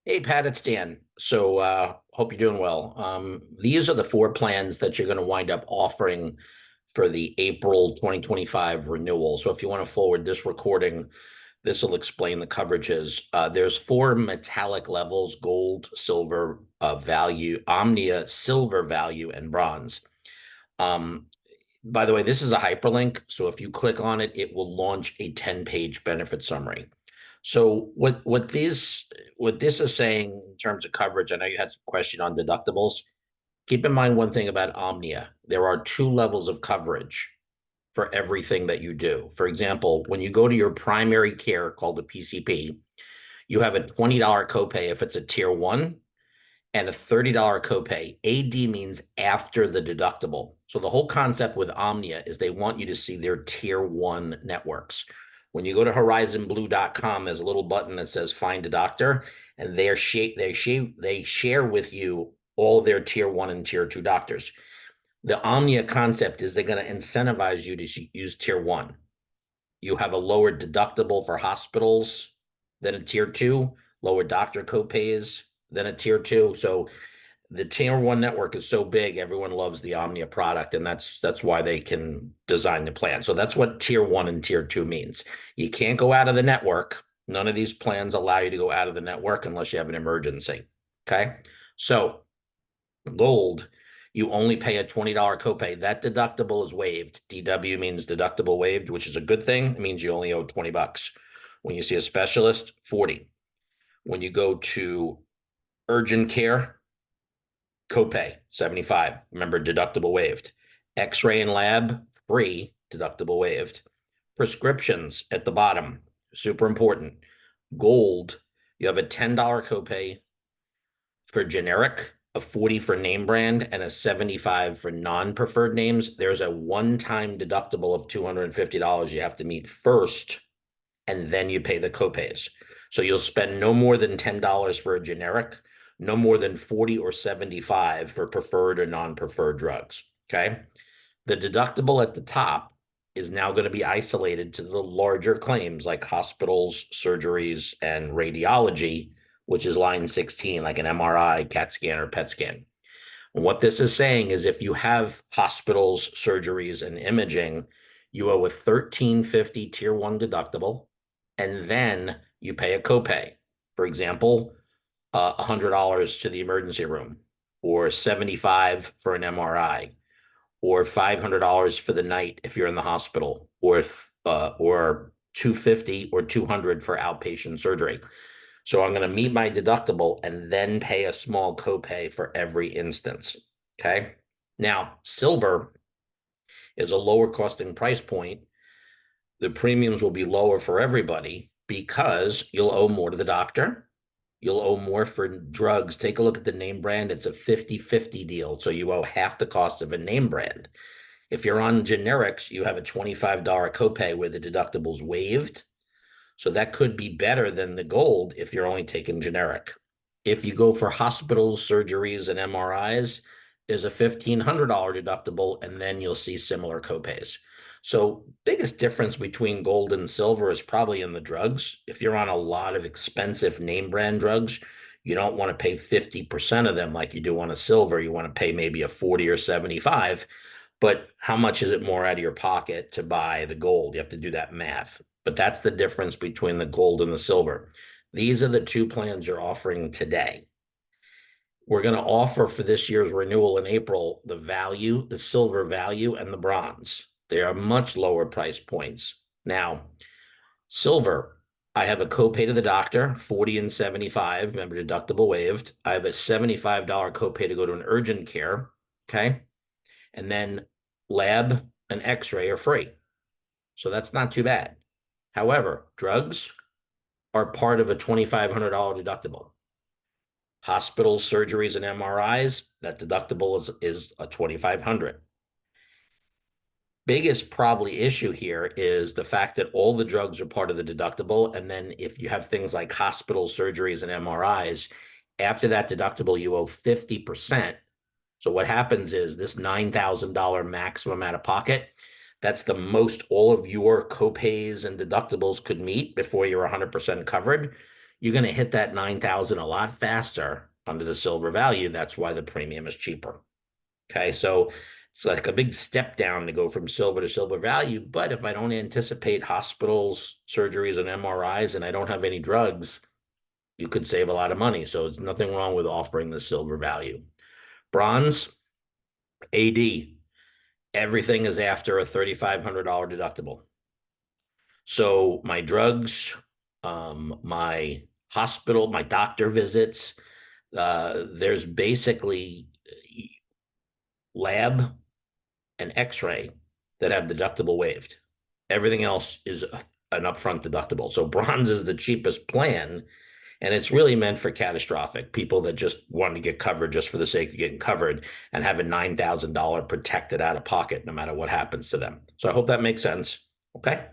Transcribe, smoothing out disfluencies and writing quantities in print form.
Hey Pat, it's Dan. Hope you're doing well. These are the four plans that you're going to wind up offering for the April 2025 renewal. So if you want to forward this recording, this will explain the coverages. There's four metallic levels: gold, silver, value, omnia, silver value, and bronze. Um, by the way, this is a hyperlink. So if you click on it, it will launch a 10-page benefit summary. So what this is saying in terms of coverage, I know you had some question on deductibles. Keep in mind one thing about Omnia. There are two levels of coverage for everything that you do. For example, when you go to your primary care called a PCP, you have a $20 copay if it's a tier one and a $30 copay. AD means after the deductible. So the whole concept with Omnia is they want you to see their tier one networks. When you go to horizonblue.com, there's a little button that says find a doctor, and they share with you all their tier one and tier two doctors. The Omnia concept is they're going to incentivize you to use tier one. You have a lower deductible for hospitals than a tier two, lower doctor copays than a tier two. So the tier one network is so big, everyone loves the Omnia product, and that's why they can design the plan. So that's what tier one and tier two means. You can't go out of the network. None of these plans allow you to go out of the network unless you have an emergency. Okay. So gold, you only pay a $20 copay. That deductible is waived. DW means deductible waived, which is a good thing. It means you only owe 20 bucks. When you see a specialist, 40. When you go to urgent care, copay, 75. Remember, deductible waived. X-ray and lab, free, deductible waived. Prescriptions at the bottom, super important. Gold, you have a $10 copay for generic, a 40 for name brand, and a 75 for non-preferred names. There's a one-time deductible of $250 you have to meet first, and then you pay the copays. So you'll spend no more than $10 for a generic, no more than 40 or 75 for preferred or non-preferred drugs. Okay. The deductible at the top is now going to be isolated to the larger claims like hospitals, surgeries, and radiology, which is line 16, like an MRI, CAT scan, or PET scan. And what this is saying is if you have hospitals, surgeries, and imaging, you owe a $13.50 tier one deductible, and then you pay a copay. For example, $100 to the emergency room, or 75 for an MRI, or $500 for the night if you're in the hospital, or 250 or 200 for outpatient surgery. So I'm going to meet my deductible and then pay a small copay for every instance. Okay. Now, silver is a lower costing price point. The premiums will be lower for everybody because you'll owe more to the doctor. You'll owe more for drugs. Take a look at the name brand. It's a 50-50 deal. So you owe half the cost of a name brand. If you're on generics, you have a $25 copay where the deductible's waived. So that could be better than the gold if you're only taking generic. If you go for hospitals, surgeries, and MRIs, there's a $1,500 deductible, and then you'll see similar copays. So biggest difference between gold and silver is probably in the drugs. If you're on a lot of expensive name brand drugs, you don't want to pay 50% of them like you do on a silver. You want to pay maybe a 40 or 75. But how much is it more out of your pocket to buy the gold? You have to do that math. But that's the difference between the gold and the silver. These are the two plans you're offering today. We're going to offer for this year's renewal in April the value, the silver value, and the bronze. They are much lower price points. Now, silver, I have a copay to the doctor, 40 and 75. Remember, deductible waived. I have a $75 copay to go to an urgent care. Okay. And then lab and x-ray are free. So that's not too bad. However, drugs are part of a $2,500 deductible. Hospitals, surgeries, and MRIs, that deductible is a $2,500. Biggest probably issue here is the fact that all the drugs are part of the deductible. And then if you have things like hospital surgeries and MRIs, after that deductible, you owe 50%. So what happens is this $9,000 maximum out of pocket, that's the most all of your copays and deductibles could meet before you're 100% covered. you're going to hit that 9,000 a lot faster under the silver value. That's why the premium is cheaper. Okay, so it's like a big step down to go from silver to silver value. But if I don't anticipate hospitals, surgeries, and MRIs, and I don't have any drugs, you could save a lot of money. So it's nothing wrong with offering the silver value. Bronze, AD, everything is after a $3,500 deductible. So my drugs, my hospital, my doctor visits, there's basically lab and x-ray that have deductible waived. Everything else is an upfront deductible. So bronze is the cheapest plan, and it's really meant for catastrophic people that just want to get covered just for the sake of getting covered and have a $9,000 protected out of pocket no matter what happens to them. So I hope that makes sense. Okay.